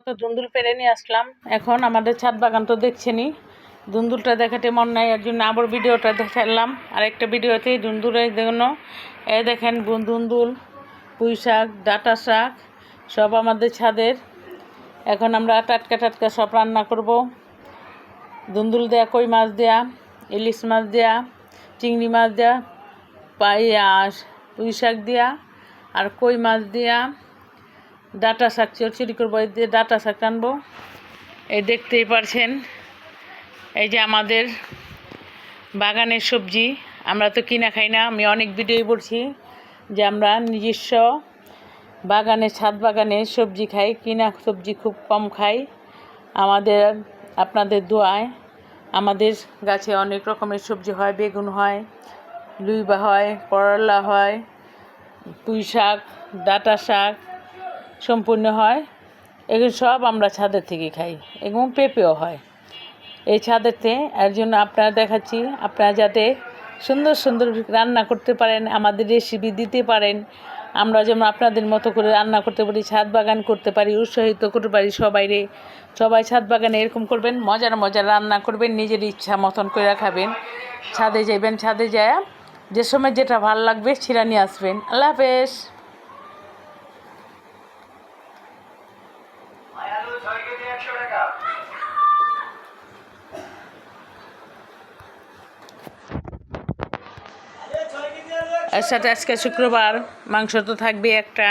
তো দুন্দুল পেরে নিয়ে আসলাম। এখন আমাদের ছাদ বাগান তো দেখছেনই, দুন্দুলটা দেখাতে মন নাই, এর জন্য আবার ভিডিওটা দেখালাম। আরেকটা ভিডিওতে দুন্দুলের জন্য দেখেন দুন্দুল, পুঁই শাক, ডাঁটা শাক সব আমাদের ছাদের। এখন আমরা টাটকা টাটকা সব রান্না করব। দুন্দুল দেয়া, কই মাছ দেয়া, ইলিশ মাছ দেয়া, চিংড়ি মাছ দেয়া, পুঁই শাক দেয়া আর কই মাছ দেয়া, ডাঁটা শাক চচ্চড়ি করবো। এই দিয়ে ডাঁটা শাক আনবো। এই দেখতেই পারছেন, এই যে আমাদের বাগানের সবজি। আমরা তো কিনা খাই না, আমি অনেক ভিডিওই বলছি যে আমরা নিজস্ব বাগানে, ছাদ বাগানে সবজি খাই, কিনা সবজি খুব কম খাই। আপনাদের দোয়ায় আমাদের গাছে অনেক রকমের সবজি হয়, বেগুন হয়, লুইবা হয়, করলা হয়, পুঁই শাক, ডাঁটা শাক সম্পূর্ণ হয়। এগুলো সব আমরা ছাদের থেকে খাই এবং পেঁপেও হয় এই ছাদেতে। এর জন্য আপনারা দেখাচ্ছি, আপনারা যাতে সুন্দর সুন্দর রান্না করতে পারেন, আমাদের রেসিপি দিতে পারেন, আমরা যেমন আপনাদের মতো করে রান্না করতে পারি, ছাদ বাগান করতে পারি, উৎসাহিত করতে পারি সবাই ছাদ বাগানে এরকম করবেন, মজার মজার রান্না করবেন, নিজের ইচ্ছা মতন করে খাবেন। ছাদে যাবেন, ছাদে যায় যে সময় যেটা ভালো লাগবে ছিঁড়া নিয়ে আসবেন। আল্লাহ হাফেজ। এর সাথে আজকে শুক্রবার, মাংস তো থাকবে একটা।